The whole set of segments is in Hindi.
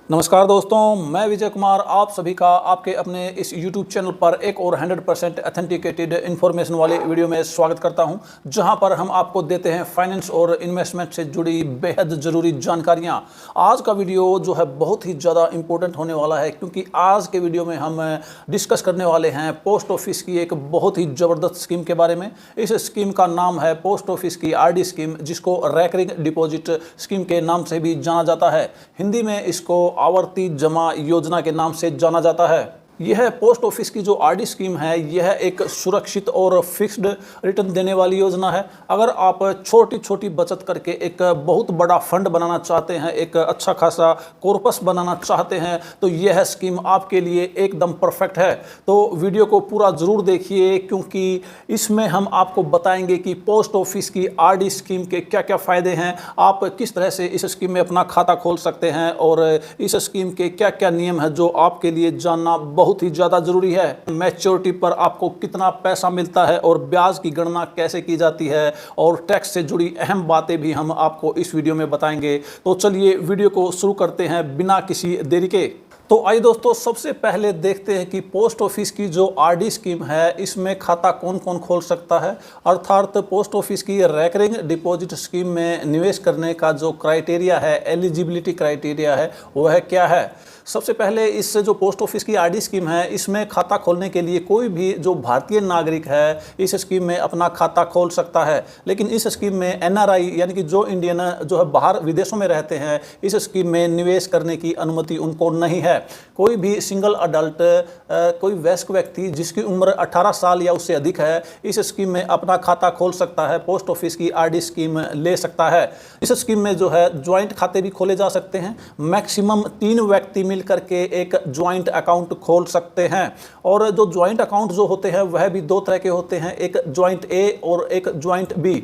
नमस्कार दोस्तों, मैं विजय कुमार आप सभी का आपके अपने इस YouTube चैनल पर एक और 100% ऑथेंटिकेटेड इन्फॉर्मेशन वाले वीडियो में स्वागत करता हूं, जहां पर हम आपको देते हैं फाइनेंस और इन्वेस्टमेंट से जुड़ी बेहद ज़रूरी जानकारियां। आज का वीडियो जो है बहुत ही ज़्यादा इंपॉर्टेंट होने वाला है, क्योंकि आज के वीडियो में हम डिस्कस करने वाले हैं पोस्ट ऑफिस की एक बहुत ही ज़बरदस्त स्कीम के बारे में। इस स्कीम का नाम है पोस्ट ऑफिस की RD स्कीम, जिसको रेकरिंग डिपॉजिट स्कीम के नाम से भी जाना जाता है। हिंदी में इसको आवर्ती जमा योजना के नाम से जाना जाता है। यह पोस्ट ऑफिस की जो RD स्कीम है, यह एक सुरक्षित और फिक्स्ड रिटर्न देने वाली योजना है। अगर आप छोटी छोटी बचत करके एक बहुत बड़ा फंड बनाना चाहते हैं, एक अच्छा खासा कॉर्पस बनाना चाहते हैं, तो यह स्कीम आपके लिए एकदम परफेक्ट है। तो वीडियो को पूरा ज़रूर देखिए, क्योंकि इसमें हम आपको बताएंगे कि पोस्ट ऑफिस की RD स्कीम के क्या क्या फ़ायदे हैं, आप किस तरह से इस स्कीम में अपना खाता खोल सकते हैं और इस स्कीम के क्या क्या नियम हैं जो आपके लिए जानना बहुत ही ज़्यादा ज़रूरी है। मैच्योरिटी पर आपको कितना पैसा मिलता है और ब्याज की गणना कैसे की जाती है, और टैक्स से जुड़ी अहम बातें भी हम आपको इस वीडियो में बताएंगे। तो चलिए वीडियो को शुरू करते हैं बिना किसी देरी के। तो आइए दोस्तों, सबसे पहले देखते हैं कि पोस्ट ऑफिस की जो RD स्कीम है, इसमें खाता कौन कौन खोल सकता है। अर्थात पोस्ट ऑफिस की रेकरिंग डिपॉजिट स्कीम में निवेश करने का जो क्राइटेरिया है, एलिजिबिलिटी क्राइटेरिया है, वह क्या है। सबसे पहले इससे जो पोस्ट ऑफिस की RD स्कीम है, इसमें खाता खोलने के लिए कोई भी जो भारतीय नागरिक है इस स्कीम में अपना खाता खोल सकता है। लेकिन इस स्कीम में NRI यानी कि जो इंडियन जो है बाहर विदेशों में रहते हैं, इस स्कीम में निवेश करने की अनुमति उनको नहीं है। कोई भी सिंगल अडल्ट, कोई वयस्क व्यक्ति जिसकी उम्र 18 साल या उससे अधिक है, इस स्कीम में अपना खाता खोल सकता है, पोस्ट ऑफिस की RD स्कीम ले सकता है। इस स्कीम में जो है ज्वाइंट खाते भी खोले जा सकते हैं। मैक्सिमम 3 व्यक्ति मिल करके एक ज्वाइंट अकाउंट खोल सकते हैं। और जो ज्वाइंट अकाउंट जो होते हैं वह भी 2 तरह के होते हैं, एक ज्वाइंट A और एक ज्वाइंट B।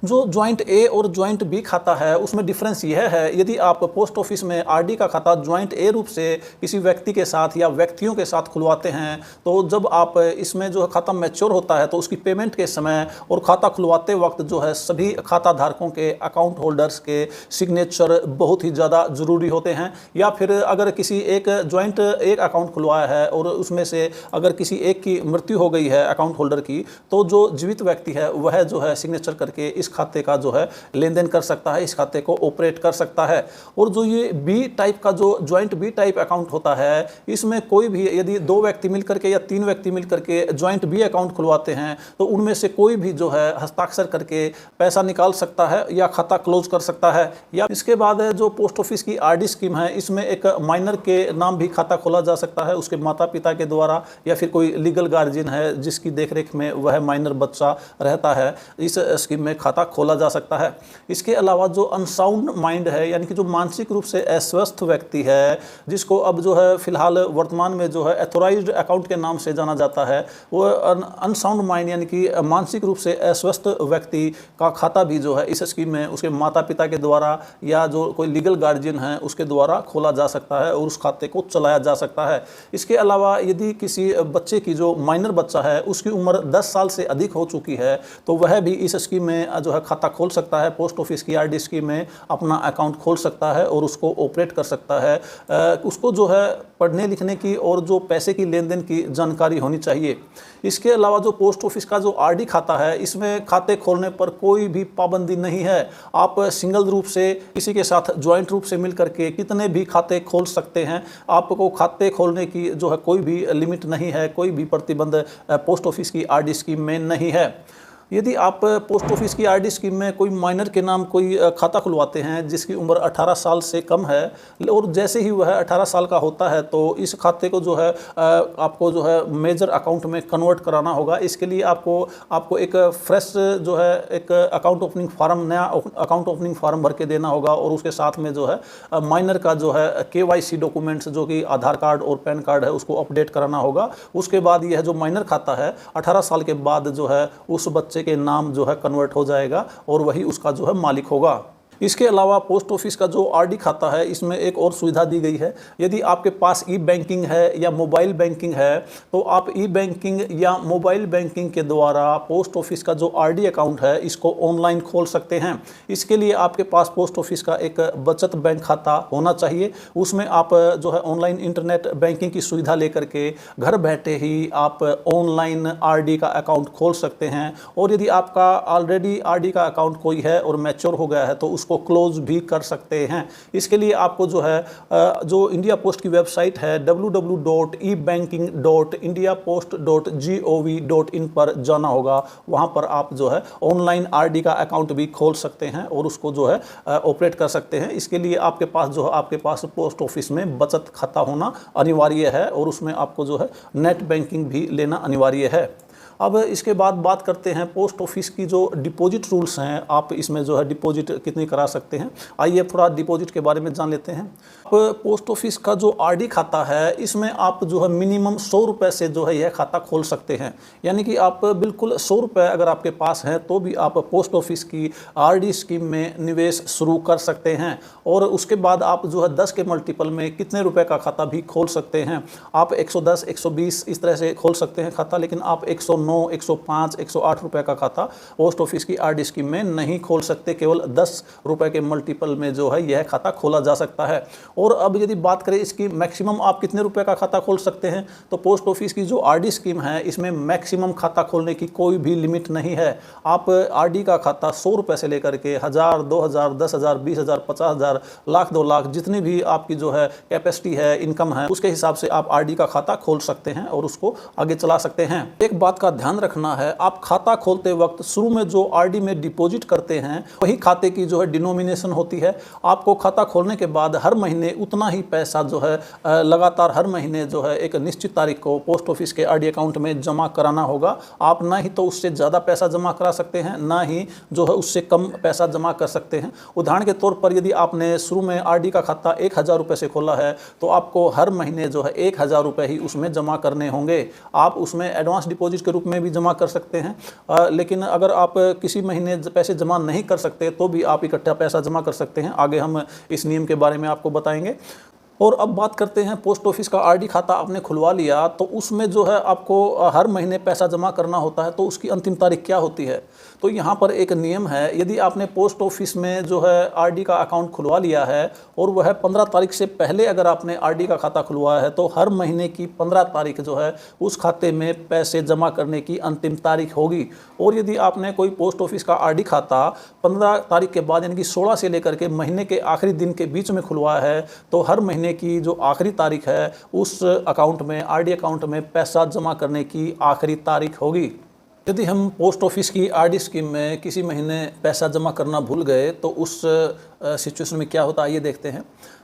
जो ज्वाइंट A और ज्वाइंट B खाता है, उसमें डिफरेंस यह है, यदि आप पोस्ट ऑफिस में RD का खाता ज्वाइंट A रूप से किसी व्यक्ति के साथ या व्यक्तियों के साथ खुलवाते हैं, तो जब आप इसमें जो खाता मैच्योर होता है, तो उसकी पेमेंट के समय और खाता खुलवाते वक्त जो है सभी खाता धारकों के, अकाउंट होल्डर्स के सिग्नेचर बहुत ही ज़्यादा ज़रूरी होते हैं। या फिर अगर किसी एक ज्वाइंट एक अकाउंट खुलवाया है और उसमें से अगर किसी एक की मृत्यु हो गई है अकाउंट होल्डर की, तो जो जीवित व्यक्ति है वह जो है सिग्नेचर करके इस खाते का जो है लेन देन कर सकता है, इस खाते को ऑपरेट कर सकता है। और जो ये B टाइप का जो ज्वाइंट B टाइप अकाउंट होता है, इसमें कोई भी यदि 2 व्यक्ति मिलकर के या 3 व्यक्ति मिलकर के ज्वाइंट B अकाउंट खुलवाते हैं, तो उनमें से कोई भी जो है हस्ताक्षर करके पैसा निकाल सकता है या खाता क्लोज कर सकता है। या इसके बाद जो पोस्ट ऑफिस की RD स्कीम है, इसमें एक माइनर के नाम भी खाता खोला जा सकता है, उसके माता पिता के द्वारा, या फिर कोई लीगल गार्जियन है जिसकी देखरेख में वह माइनर बच्चा रहता है, इस स्कीम में खाता खोला जा सकता है। इसके अलावा जो अनसाउंड माइंड है, यानी कि जो मानसिक रूप से अस्वस्थ व्यक्ति है, जिसको अब जो है फिलहाल वर्तमान में जो है एथोराइज्ड अकाउंट के नाम से जाना जाता है, वो अनसाउंड माइंड यानी कि मानसिक रूप से अस्वस्थ व्यक्ति का खाता भी जो है इस स्कीम में उसके माता पिता के द्वारा या जो कोई लीगल गार्जियन है उसके द्वारा खोला जा सकता है और उस खाते को चलाया जा सकता है। इसके अलावा यदि किसी बच्चे की, जो माइनर बच्चा है, उसकी उम्र 10 साल से अधिक हो चुकी है, तो वह भी इस स्कीम में जो है खाता खोल सकता है, पोस्ट ऑफिस की RD स्कीम में अपना अकाउंट खोल सकता है और उसको ऑपरेट कर सकता है। उसको जो है पढ़ने लिखने की और जो पैसे की लेन देन की जानकारी होनी चाहिए। इसके अलावा जो पोस्ट ऑफिस का जो RD खाता है, इसमें खाते खोलने पर कोई भी पाबंदी नहीं है। आप सिंगल रूप से किसी के साथ ज्वाइंट रूप से मिलकर के कितने भी खाते खोल सकते हैं। आपको खाते खोलने की जो है कोई भी लिमिट नहीं है, कोई भी प्रतिबंध पोस्ट ऑफिस की RD स्कीम में नहीं है। यदि आप पोस्ट ऑफिस की RD स्कीम में कोई माइनर के नाम कोई खाता खुलवाते हैं जिसकी उम्र 18 साल से कम है, और जैसे ही वह 18 साल का होता है, तो इस खाते को जो है आपको जो है मेजर अकाउंट में कन्वर्ट कराना होगा। इसके लिए आपको एक फ्रेश जो है एक अकाउंट ओपनिंग फार्म, नया अकाउंट ओपनिंग फार्म भर के देना होगा, और उसके साथ में जो है माइनर का जो है KYC डॉक्यूमेंट्स, जो कि आधार कार्ड और पैन कार्ड है, उसको अपडेट कराना होगा। उसके बाद यह जो माइनर खाता है 18 साल के बाद जो है उस बच्चे के नाम जो है कन्वर्ट हो जाएगा और वही उसका जो है मालिक होगा। इसके अलावा पोस्ट ऑफिस का जो आरडी खाता है इसमें एक और सुविधा दी गई है। यदि आपके पास ई बैंकिंग है या मोबाइल बैंकिंग है तो आप ई बैंकिंग या मोबाइल बैंकिंग के द्वारा पोस्ट ऑफिस का जो आरडी अकाउंट है इसको ऑनलाइन खोल सकते हैं। इसके लिए आपके पास पोस्ट ऑफिस का एक बचत बैंक खाता होना चाहिए। उसमें आप जो है ऑनलाइन इंटरनेट बैंकिंग की सुविधा लेकर के घर बैठे ही आप ऑनलाइन आरडी का अकाउंट खोल सकते हैं। और यदि आपका ऑलरेडी आरडी का अकाउंट कोई है और मैच्योर हो गया है तो उसको क्लोज भी कर सकते हैं। इसके लिए आपको जो है जो इंडिया पोस्ट की वेबसाइट है www.ebanking.indiapost.gov.in पर जाना होगा। वहां पर आप जो है ऑनलाइन आरडी का अकाउंट भी खोल सकते हैं और उसको जो है ऑपरेट कर सकते हैं। इसके लिए आपके पास जो है आपके पास पोस्ट ऑफिस में बचत खाता होना अनिवार्य है और उसमें आपको जो है नेट बैंकिंग भी लेना अनिवार्य है। अब इसके बाद बात करते हैं पोस्ट ऑफिस की जो डिपॉजिट रूल्स हैं। आप इसमें जो है डिपॉजिट कितनी करा सकते हैं, आइए थोड़ा डिपॉजिट के बारे में जान लेते हैं। अब पोस्ट ऑफिस का जो आरडी खाता है इसमें आप जो है मिनिमम 100 रुपये से जो है यह खाता खोल सकते हैं। यानी कि आप बिल्कुल 100 रुपये अगर आपके पास हैं तो भी आप पोस्ट ऑफिस की आरडी स्कीम में निवेश शुरू कर सकते हैं। और उसके बाद आप जो है 10 के मल्टीपल में कितने रुपए का खाता भी खोल सकते हैं। आप 110, 120 इस तरह से खोल सकते हैं खाता, लेकिन आप 109, 105, 108 रुपए का खाता पोस्ट ऑफिस की आरडी स्कीम में नहीं खोल सकते। केवल 10 रुपए के मल्टीपल में जो है यह खाता खोला जा सकता है। और अब यदि बात करें इसकी मैक्सिमम आप कितने रुपए का खाता खोल सकते हैं, तो पोस्ट ऑफिस की जो आरडी स्कीम है इसमें मैक्सिमम खाता खोलने की कोई भी लिमिट नहीं है। आप आरडी का खाता 100 रुपए से लेकर के 1000, 2000, 10,000, 20,000, 50,000, लाख, 2 लाख जितनी भी आपकी जो है कैपेसिटी है, इनकम है, उसके हिसाब से आप आरडी का खाता खोल सकते हैं और उसको आगे चला सकते हैं। एक बात का ध्यान रखना है, आप खाता खोलते वक्त शुरू में जो आरडी में डिपॉजिट करते हैं वही खाते की जो है डिनोमिनेशन होती है। आपको खाता खोलने के बाद हर महीने उतना ही पैसा जो है लगातार हर महीने जो है एक निश्चित तारीख को पोस्ट ऑफिस के आरडी अकाउंट में जमा कराना होगा। आप ना ही तो उससे ज़्यादा पैसा जमा करा सकते हैं, ना ही जो है उससे कम पैसा जमा कर सकते हैं। उदाहरण के तौर पर यदि आपने शुरू में आरडी का खाता 1000 रुपये से खोला है तो आपको हर महीने जो है 1000 रुपये ही उसमें जमा करने होंगे। आप उसमें एडवांस डिपॉजिट के रूप में भी जमा कर सकते हैं, लेकिन अगर आप किसी महीने पैसे जमा नहीं कर सकते तो भी आप इकट्ठा पैसा जमा कर सकते हैं। आगे हम इस नियम के बारे में आपको बताएंगे। और अब बात करते हैं, पोस्ट ऑफिस का आरडी खाता आपने खुलवा लिया तो उसमें जो है आपको हर महीने पैसा जमा करना होता है, तो उसकी अंतिम तारीख क्या होती है। तो यहाँ पर एक नियम है, यदि आपने पोस्ट ऑफिस में जो है आरडी का अकाउंट खुलवा लिया है और वह 15 तारीख से पहले अगर आपने आरडी का खाता खुलवाया है तो हर महीने की 15 तारीख जो है उस खाते में पैसे जमा करने की अंतिम तारीख होगी। और यदि आपने कोई पोस्ट ऑफिस का आरडी खाता 15 तारीख के बाद यानी कि 16 से लेकर के महीने के आखिरी दिन के बीच में खुलवाया है तो हर महीने की जो आखिरी तारीख है उस अकाउंट में, आरडी अकाउंट में पैसा जमा करने की आखिरी तारीख होगी। यदि हम पोस्ट ऑफिस की आरडी स्कीम में किसी महीने पैसा जमा करना भूल गए तो उस सिचुएशन में क्या होता है आइए देखते हैं।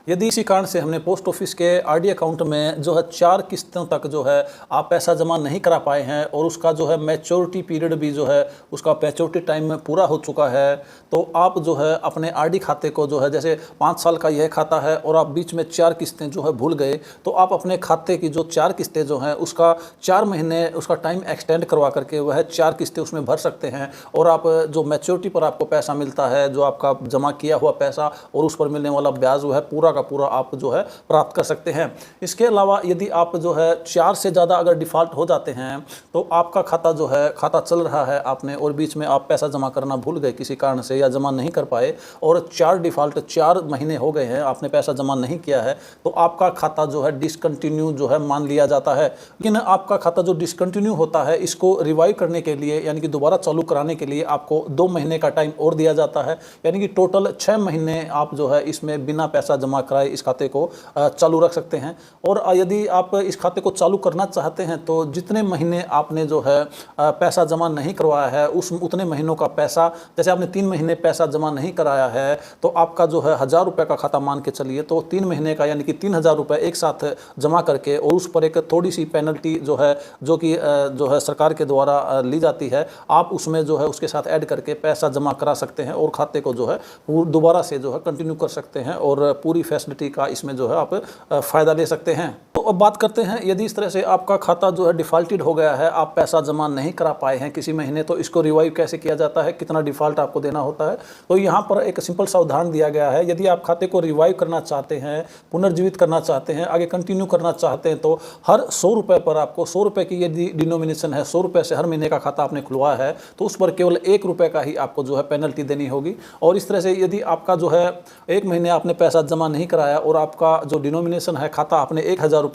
यदि इसी कारण से हमने पोस्ट ऑफिस के आरडी अकाउंट में जो है 4 किस्तों तक जो है आप पैसा जमा नहीं करा पाए हैं और उसका जो है मैच्योरिटी पीरियड भी जो है उसका मैच्योरिटी टाइम में पूरा हो चुका है, तो आप जो है अपने आरडी खाते को जो है जैसे 5 साल का यह खाता है और आप बीच में 4 किस्तें जो है भूल गए तो आप अपने खाते की जो 4 किस्तें जो हैं उसका 4 महीने उसका टाइम एक्सटेंड करवा करके वह 4 किस्तें उसमें भर सकते हैं। और आप जो मैच्योरिटी पर आपको पैसा मिलता है, जो आपका जमा किया हुआ पैसा और उस पर मिलने वाला ब्याज वह पूरा का पूरा आप जो है प्राप्त कर सकते हैं। इसके अलावा यदि आप जो है 4 से ज़्यादा अगर डिफ़ॉल्ट हो जाते हैं तो आपका खाता जो है खाता चल रहा है आपने और बीच में आप पैसा जमा करना भूल गए किसी कारण से या जमा नहीं कर पाए और 4 महीने हो गए हैं आपने पैसा जमा नहीं किया है तो आपका खाता जो है डिसकंटिन्यू जो है मान लिया जाता है। लेकिन आपका खाता जो डिसकंटिन्यू होता है इसको रिवाइव करने के लिए यानी कि दोबारा चालू कराने के लिए आपको 2 महीने का टाइम और दिया जाता है, यानी कि टोटल 6 महीने आप जो है इसमें बिना पैसा जमा कराए इस खाते को चालू रख सकते हैं। और यदि आप इस खाते को चालू करना चाहते हैं तो जितने महीने आपने जो है पैसा जमा नहीं करवाया है उतने महीनों का पैसा, जैसे आपने 3 महीने पैसा जमा नहीं कराया है तो आपका जो है 1000 रुपये का खाता मान के चलिए तो 3 महीने का यानी कि 3000 रुपये एक साथ जमा करके और उस पर एक थोड़ी सी पेनल्टी जो है जो कि जो है सरकार के द्वारा ली जाती है, आप उसमें जो है उसके साथ ऐड करके पैसा जमा करा सकते हैं और खाते को जो है दोबारा से जो है कंटिन्यू कर सकते हैं और पूरी फैसिलिटी का इसमें जो है आप फ़ायदा ले सकते हैं। तो अब बात करते हैं, यदि इस तरह से आपका खाता जो है डिफ़ॉल्टेड हो गया है, आप पैसा जमा नहीं करा पाए हैं किसी महीने, तो इसको रिवाइव कैसे किया जाता है, कितना डिफ़ॉल्ट आपको देना होता है। तो यहाँ पर एक सिंपल सा उदाहरण दिया गया है। यदि आप खाते को रिवाइव करना चाहते हैं, पुनर्जीवित करना चाहते हैं, आगे कंटिन्यू करना चाहते हैं, तो हर 100 रुपये पर आपको 100 रुपये की यदि डिनोमिनेशन है, 100 रुपये से हर महीने का खाता आपने खुलवाया है, तो उस पर केवल 1 रुपये का ही आपको जो है पेनल्टी देनी होगी। और इस तरह से यदि आपका जो है 1 महीने आपने पैसा जमा नहीं कराया और आपका जो डिनोमिनेशन है, खाता आपने 1000 रुपये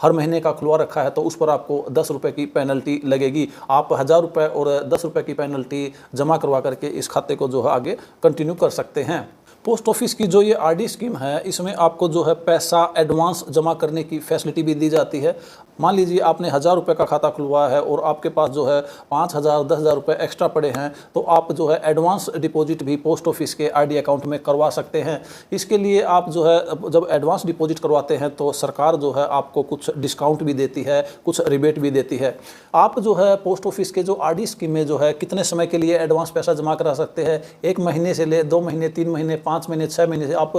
हर महीने का खुलवा रखा है, तो उस पर आपको 10 रुपये की पेनल्टी लगेगी। आप 1000 रुपये और 10 रुपये की पेनल्टी जमा करवा करके इस खाते को जो है आगे कंटिन्यू कर सकते हैं। पोस्ट ऑफिस की जो ये आरडी स्कीम है, इसमें आपको जो है पैसा एडवांस जमा करने की फैसिलिटी भी दी जाती है। मान लीजिए आपने 1000 रुपये का खाता खुलवाया है और आपके पास जो है 5000 10,000 रुपये एक्स्ट्रा पड़े हैं, तो आप जो है एडवांस डिपॉजिट भी पोस्ट ऑफिस के आरडी अकाउंट में करवा सकते हैं। इसके लिए आप जो है जब एडवांस डिपॉजिट करवाते हैं तो सरकार जो है आपको कुछ डिस्काउंट भी देती है, कुछ रिबेट भी देती है। आप जो है पोस्ट ऑफिस के जो आरडी स्कीम में जो है कितने समय के लिए एडवांस पैसा जमा करा सकते हैं, 1 महीने से ले 2 महीने, 3 महीने, 5 महीने, 6 महीने से आप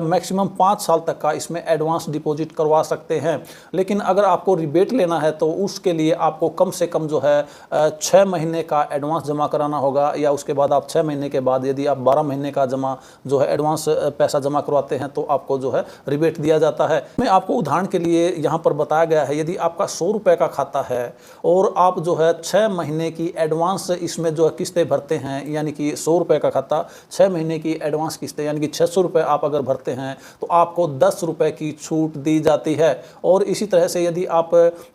मैक्सिमम 5 साल तक का इसमें एडवांस डिपॉजिट करवा सकते हैं। लेकिन अगर आपको रिबेट लेना है तो उसके लिए आपको कम से कम जो है 6 महीने का एडवांस जमा कराना होगा, या उसके बाद आप 6 महीने के बाद यदि आप 12 महीने का जमा जो है एडवांस पैसा जमा करवाते हैं तो आपको जो है रिबेट दिया जाता है। मैं आपको उदाहरण के लिए यहाँ पर बताया गया है, यदि आपका 100 रुपये का खाता है और आप जो है 6 महीने की एडवांस इसमें जो है किस्तें भरते हैं, यानी कि 100 रुपये का खाता 6 महीने की एडवांस किस्तें यानी कि 600 रुपये आप अगर भरते हैं तो आपको 10 रुपये की छूट दी जाती है। और इसी तरह से यदि आप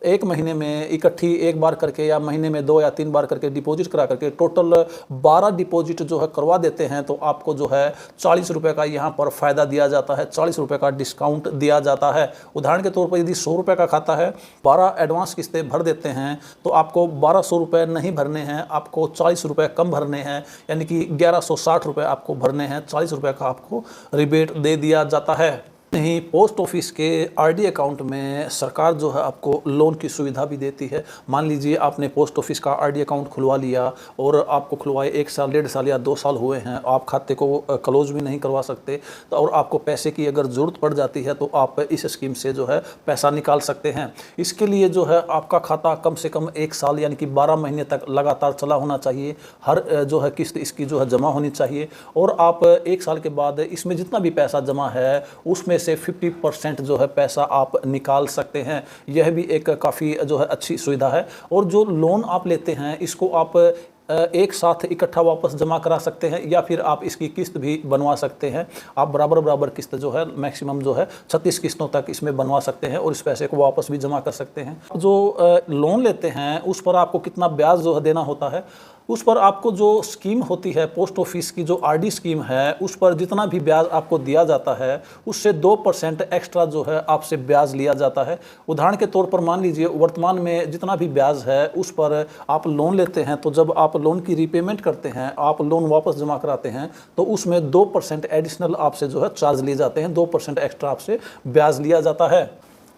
1 महीने में इकट्ठी एक बार करके या महीने में 2 या 3 बार करके डिपॉजिट करा करके टोटल 12 डिपॉजिट जो है करवा देते हैं, तो आपको जो है 40 रुपये का यहाँ पर फ़ायदा दिया जाता है, 40 रुपये का डिस्काउंट दिया जाता है। उदाहरण के तौर पर यदि 100 रुपये का खाता है, 12 एडवांस किस्तें भर देते हैं, तो आपको 1200 रुपये नहीं भरने हैं, आपको 40 रुपये कम भरने हैं, यानी कि 1160 रुपये आपको भरने हैं। 40 रुपये का आपको रिबेट दे दिया जाता है। नहीं, पोस्ट ऑफिस के आरडी अकाउंट में सरकार जो है आपको लोन की सुविधा भी देती है। मान लीजिए आपने पोस्ट ऑफिस का आरडी अकाउंट खुलवा लिया और आपको खुलवाए 1 साल, 1.5 साल या 2 साल हुए हैं, आप खाते को क्लोज भी नहीं करवा सकते, तो और आपको पैसे की अगर ज़रूरत पड़ जाती है तो आप इस स्कीम से जो है पैसा निकाल सकते हैं। इसके लिए जो है आपका खाता कम से कम 1 साल यानी कि 12 महीने तक लगातार चला होना चाहिए। हर जो है किस्त इसकी जो है जमा होनी चाहिए, और आप 1 साल के बाद इसमें जितना भी पैसा जमा है उसमें से 50% जो है पैसा आप निकाल सकते हैं। यह भी एक काफ़ी जो है अच्छी सुविधा है। और जो लोन आप लेते हैं इसको आप एक साथ इकट्ठा वापस जमा करा सकते हैं, या फिर आप इसकी किस्त भी बनवा सकते हैं। आप बराबर किस्त जो है मैक्सिमम जो है 36 किस्तों तक इसमें बनवा सकते हैं और इस पैसे को वापस भी जमा कर सकते हैं। जो लोन लेते हैं उस पर आपको कितना ब्याज जो है देना होता है, उस पर आपको जो स्कीम होती है पोस्ट ऑफिस की जो आरडी स्कीम है, उस पर जितना भी ब्याज आपको दिया जाता है उससे 2% एक्स्ट्रा जो है आपसे ब्याज लिया जाता है। उदाहरण के तौर पर मान लीजिए वर्तमान में जितना भी ब्याज है उस पर आप लोन लेते हैं, तो जब आप लोन की रीपेमेंट करते हैं, आप लोन वापस जमा कराते हैं, तो उसमें 2% एडिशनल आपसे जो है चार्ज लिए जाते हैं, 2% एक्स्ट्रा आपसे ब्याज लिया जाता है।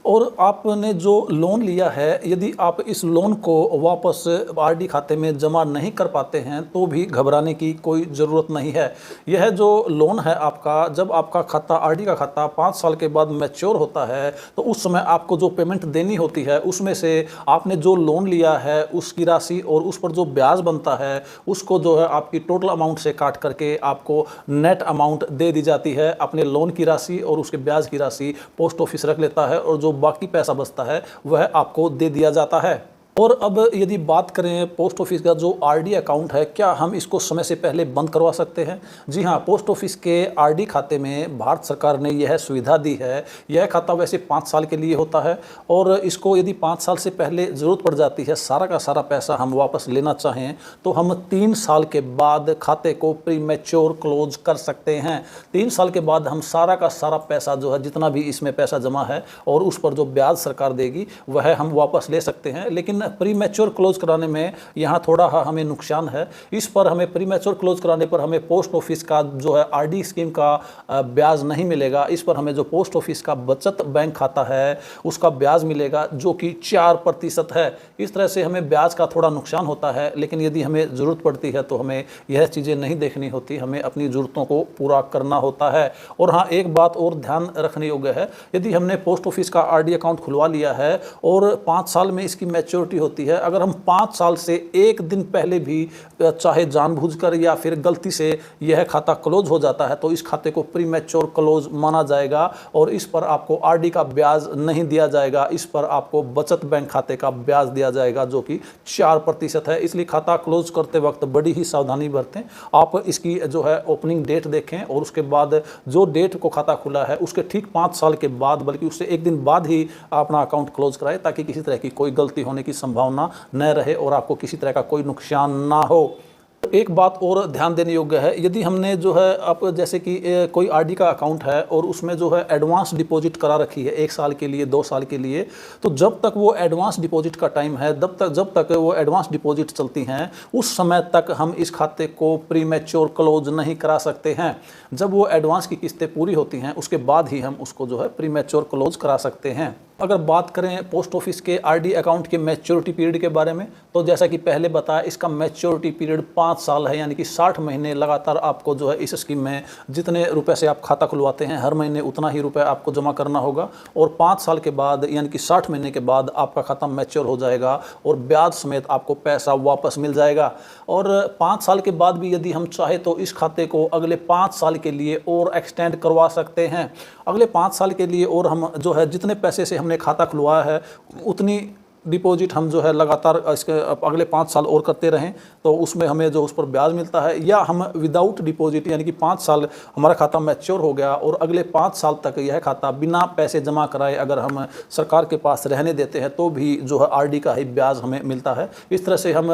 और आपने जो लोन लिया है, यदि आप इस लोन को वापस आरडी खाते में जमा नहीं कर पाते हैं तो भी घबराने की कोई ज़रूरत नहीं है। यह जो लोन है आपका, जब आपका खाता आरडी का खाता 5 साल के बाद मैच्योर होता है तो उस समय आपको जो पेमेंट देनी होती है उसमें से आपने जो लोन लिया है उसकी राशि और उस पर जो ब्याज बनता है उसको जो है आपकी टोटल अमाउंट से काट करके आपको नेट अमाउंट दे दी जाती है। अपने लोन की राशि और उसके ब्याज की राशि पोस्ट ऑफिस रख लेता है और जो बाकी पैसा बचता है वह आपको दे दिया जाता है। और अब यदि बात करें पोस्ट ऑफिस का जो आरडी अकाउंट है, क्या हम इसको समय से पहले बंद करवा सकते हैं? जी हाँ, पोस्ट ऑफिस के आरडी खाते में भारत सरकार ने यह सुविधा दी है। यह खाता वैसे 5 साल के लिए होता है और इसको यदि 5 साल से पहले ज़रूरत पड़ जाती है, सारा का सारा पैसा हम वापस लेना चाहें तो हम 3 साल के बाद खाते को प्री मैच्योर क्लोज कर सकते हैं। 3 साल के बाद हम सारा का सारा पैसा जो है, जितना भी इसमें पैसा जमा है और उस पर जो ब्याज सरकार देगी वह हम वापस ले सकते हैं। लेकिन प्री मैच्योर क्लोज कराने में यहाँ थोड़ा हमें नुकसान है। इस पर हमें प्री मैच्योर क्लोज कराने पर हमें पोस्ट ऑफिस का जो है आरडी स्कीम का ब्याज नहीं मिलेगा। इस पर हमें जो पोस्ट ऑफिस का बचत बैंक खाता है उसका ब्याज मिलेगा जो कि 4% है। इस तरह से हमें ब्याज का थोड़ा नुकसान होता है, लेकिन यदि हमें ज़रूरत पड़ती है तो हमें यह चीज़ें नहीं देखनी होती, हमें अपनी ज़रूरतों को पूरा करना होता है। और हाँ, एक बात और ध्यान रखने योग्य है, यदि हमने पोस्ट ऑफिस का आरडी अकाउंट खुलवा लिया है और 5 साल में इसकी मैच्योरिटी होती है, अगर हम 5 साल से 1 दिन पहले भी चाहे जानबूझकर या फिर गलती से यह खाता क्लोज हो जाता है तो इस खाते को प्री मैच्योर क्लोज माना जाएगा और इस पर आपको आरडी का ब्याज नहीं दिया जाएगा। इस पर आपको बचत बैंक खाते का ब्याज दिया जाएगा जो कि 4% है। इसलिए खाता क्लोज करते वक्त बड़ी ही सावधानी बरतें। आप इसकी जो है ओपनिंग डेट देखें और उसके बाद जो डेट को खाता खुला है उसके ठीक 5 साल के बाद, बल्कि उससे 1 दिन बाद ही अपना अकाउंट क्लोज कराएं ताकि किसी तरह की कोई गलती होने की संभावना न रहे और आपको किसी तरह का कोई नुकसान ना हो। एक बात और ध्यान देने योग्य है, यदि हमने जो है आप जैसे कि कोई आरडी का अकाउंट है और उसमें जो है एडवांस डिपॉजिट करा रखी है 1 साल के लिए 2 साल के लिए, तो जब तक वो एडवांस डिपॉजिट का टाइम है जब तक वो एडवांस डिपॉजिट चलती हैं उस समय तक हम इस खाते को प्री मैच्योर क्लोज नहीं करा सकते हैं। जब वो एडवांस की किस्तें पूरी होती हैं उसके बाद ही हम उसको जो है प्री मैच्योर क्लोज करा सकते हैं। अगर बात करें पोस्ट ऑफिस के आरडी अकाउंट के मैच्योरिटी पीरियड के बारे में, तो जैसा कि पहले बताया इसका मैच्योरिटी पीरियड 5 साल है, यानी कि 60 महीने लगातार आपको जो है इस स्कीम में जितने रुपए से आप खाता खुलवाते हैं हर महीने उतना ही रुपए आपको जमा करना होगा और 5 साल के बाद यानी कि 60 महीने के बाद आपका खाता मैच्योर हो जाएगा और ब्याज समेत आपको पैसा वापस मिल जाएगा। और 5 साल के बाद भी यदि हम चाहे तो इस खाते को अगले 5 साल के लिए और एक्सटेंड करवा सकते हैं। अगले 5 साल के लिए और हम जो है जितने पैसे से हमने खाता खुलवाया है उतनी डिपॉजिट हम जो है लगातार इसके अगले 5 साल और करते रहें तो उसमें हमें जो उस पर ब्याज मिलता है, या हम विदाउट डिपॉजिट यानी कि 5 साल हमारा खाता मैच्योर हो गया और अगले 5 साल तक यह खाता बिना पैसे जमा कराए अगर हम सरकार के पास रहने देते हैं तो भी जो है आरडी का ही ब्याज हमें मिलता है। इस तरह से हम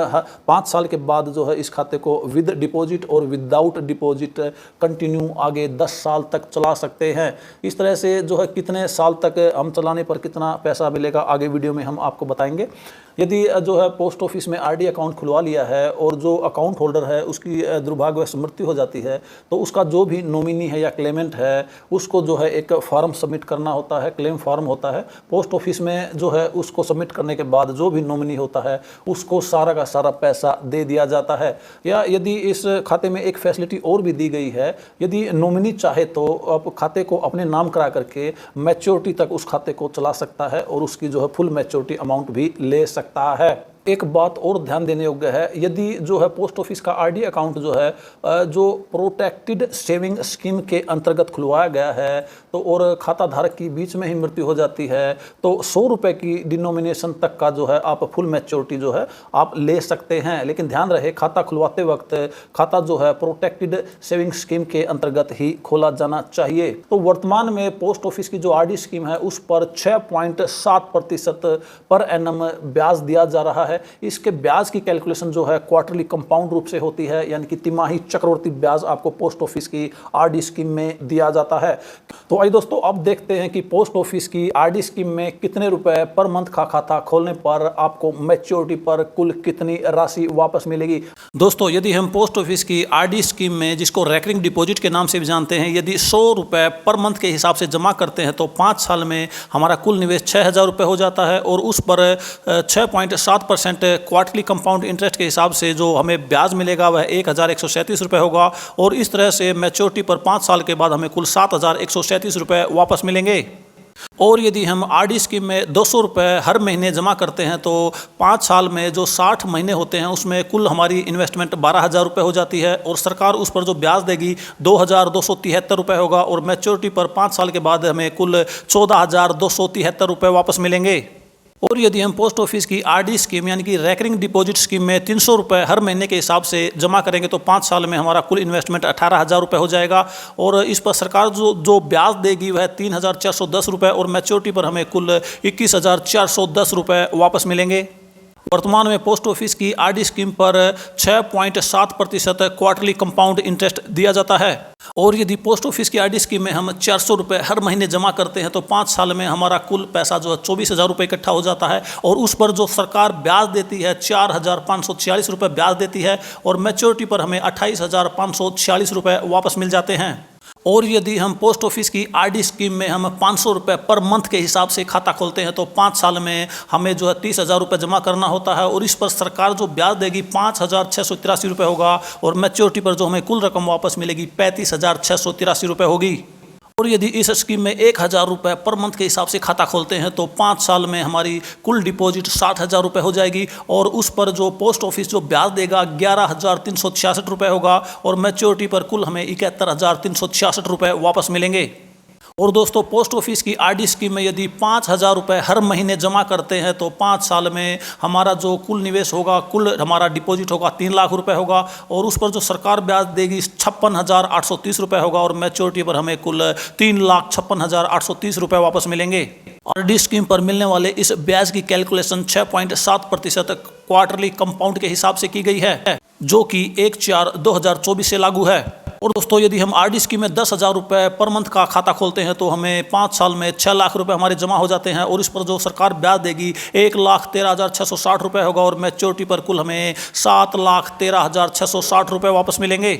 5 साल के बाद जो है इस खाते को विद डिपॉजिट और विदाउट डिपॉजिट कंटिन्यू आगे 10 साल तक चला सकते हैं। इस तरह से जो है कितने साल तक हम चलाने पर कितना पैसा मिलेगा आगे वीडियो में हम आपको बताएंगे। यदि जो है पोस्ट ऑफिस में आरडी अकाउंट खुलवा लिया है और जो अकाउंट होल्डर है उसकी दुर्भाग्यवश मृत्यु हो जाती है तो उसका जो भी नॉमिनी है या क्लेमेंट है उसको जो है एक फॉर्म सबमिट करना होता है, क्लेम फॉर्म होता है। पोस्ट ऑफिस में जो है उसको सबमिट करने के बाद जो भी नॉमिनी होता है उसको सारा का सारा पैसा दे दिया जाता है। या यदि इस खाते में एक फैसिलिटी और भी दी गई है, यदि नॉमिनी चाहे तो आप खाते को अपने नाम करा करके मैच्योरिटी तक उस खाते को चला सकता है और उसकी जो है फुल मैच्योरिटी अमाउंट भी ले सकता है। एक बात और ध्यान देने योग्य है, यदि जो है पोस्ट ऑफिस का आरडी अकाउंट जो है जो प्रोटेक्टेड सेविंग स्कीम के अंतर्गत खुलवाया गया है तो और खाता धारक की बीच में ही मृत्यु हो जाती है तो 100 रुपये की डिनोमिनेशन तक का जो है आप फुल मैच्योरिटी जो है आप ले सकते हैं। लेकिन ध्यान रहे खाता खुलवाते वक्त खाता जो है प्रोटेक्टेड सेविंग स्कीम के अंतर्गत ही खोला जाना चाहिए। तो वर्तमान में पोस्ट ऑफिस की जो आरडी स्कीम है उस पर 6.7% पर एनम ब्याज दिया जा रहा है। इसके ब्याज की कैलकुलेशन जो है क्वार्टरली कंपाउंड रूप से होती है, यानी कि तिमाही चक्रवर्ती ब्याज आपको पोस्ट ऑफिस की आरडी स्कीम में दिया जाता है। तो आइए दोस्तों अब देखते हैं कि पोस्ट ऑफिस की आरडी स्कीम में कितने रुपए पर मंथ का खाता खोलने पर आपको मैच्योरिटी पर कुल कितनी राशि वापस मिलेगी। दोस्तों यदि हम पोस्ट ऑफिस की आरडी स्कीम में, जिसको रेकरिंग डिपॉजिट के नाम से भी जानते हैं, यदि 100 रुपए पर मंथ के हिसाब से जमा करते हैं तो 5 साल में हमारा कुल निवेश 6000 रुपये हो जाता है और उस पर 6.7% क्वार्टरली कंपाउंड इंटरेस्ट के हिसाब से जो हमें ब्याज मिलेगा वह 1137 रुपये होगा और इस तरह से मैच्योरिटी पर 5 साल के बाद हमें कुल 7137 रुपये वापस मिलेंगे। और यदि हम आरडी स्कीम में 200 रुपये हर महीने जमा करते हैं तो 5 साल में जो 60 महीने होते हैं उसमें कुल हमारी इन्वेस्टमेंट 12,000 रुपये हो जाती है और सरकार उस पर जो ब्याज देगी 2,273 रुपये होगा और मैच्योरिटी पर 5 साल के बाद हमें कुल 14,273 रुपये वापस मिलेंगे। और यदि हम पोस्ट ऑफिस की आरडी स्कीम यानी कि रेकरिंग डिपॉजिट स्कीम में 300 रुपये हर महीने के हिसाब से जमा करेंगे तो 5 साल में हमारा कुल इन्वेस्टमेंट 18,000 रुपये हो जाएगा और इस पर सरकार जो ब्याज देगी वह 3,410 रुपये और मैच्योरिटी पर हमें कुल 21,410 रुपये वापस मिलेंगे। वर्तमान में पोस्ट ऑफिस की आरडी स्कीम पर 6.7% क्वार्टरली कंपाउंड इंटरेस्ट दिया जाता है। और यदि पोस्ट ऑफिस की आरडी स्कीम में हम 400 रुपये हर महीने जमा करते हैं तो 5 साल में हमारा कुल पैसा जो है 24,000 रुपये इकट्ठा हो जाता है। और उस पर जो सरकार ब्याज देती है 4,546 रुपये ब्याज देती है और मैच्योरिटी पर हमें 28,546 रुपये वापस मिल जाते हैं। और यदि हम पोस्ट ऑफिस की आरडी स्कीम में हम 500 रुपये पर मंथ के हिसाब से खाता खोलते हैं तो 5 साल में हमें जो है 30,000 रुपये जमा करना होता है और इस पर सरकार जो ब्याज देगी 5,683 रुपये होगा और मैच्योरिटी पर जो हमें कुल रकम वापस मिलेगी 35,683 रुपये होगी। और यदि इस स्कीम में 1,000 रुपये पर मंथ के हिसाब से खाता खोलते हैं तो 5 साल में हमारी कुल डिपॉजिट 60,000 रुपये हो जाएगी और उस पर जो पोस्ट ऑफिस जो ब्याज देगा 11,366 रुपये होगा और मैच्योरिटी पर कुल हमें 71,366 रुपये वापस मिलेंगे। और दोस्तों पोस्ट ऑफिस की आरडी स्कीम में यदि 5,000 रुपये हर महीने जमा करते हैं तो 5 साल में हमारा जो कुल निवेश होगा, कुल हमारा डिपॉजिट होगा 3 लाख रुपए होगा और उस पर जो सरकार ब्याज देगी 56,830 रुपये होगा और मैच्योरिटी पर हमें कुल 3,56,830 रुपये वापस मिलेंगे। आरडी स्कीम पर मिलने वाले इस ब्याज की कैलकुलेशन 6.7% क्वार्टरली कंपाउंड के हिसाब से की गई है जो कि 1/4/2024 से लागू है। और दोस्तों यदि हम आरडी स्कीम में 10,000 रुपये पर मंथ का खाता खोलते हैं तो हमें 5 साल में 6 लाख रुपए हमारे जमा हो जाते हैं और इस पर जो सरकार ब्याज देगी 1,13,660 रुपये होगा और मैच्योरिटी पर कुल हमें 7,13,660 रुपये वापस मिलेंगे।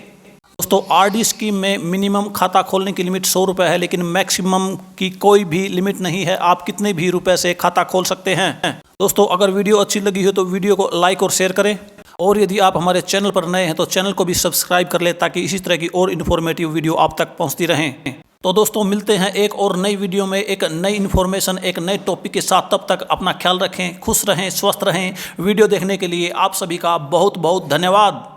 दोस्तों आरडी स्कीम में मिनिमम खाता खोलने की लिमिट 100 रुपये है लेकिन मैक्सिमम की कोई भी लिमिट नहीं है, आप कितने भी रुपए से खाता खोल सकते हैं। दोस्तों अगर वीडियो अच्छी लगी हो तो वीडियो को लाइक और शेयर करें और यदि आप हमारे चैनल पर नए हैं तो चैनल को भी सब्सक्राइब कर लें ताकि इसी तरह की और इन्फॉर्मेटिव वीडियो आप तक पहुंचती रहें। तो दोस्तों मिलते हैं एक और नई वीडियो में एक नई इन्फॉर्मेशन एक नए टॉपिक के साथ। तब तक अपना ख्याल रखें, खुश रहें, स्वस्थ रहें। वीडियो देखने के लिए आप सभी का बहुत बहुत धन्यवाद।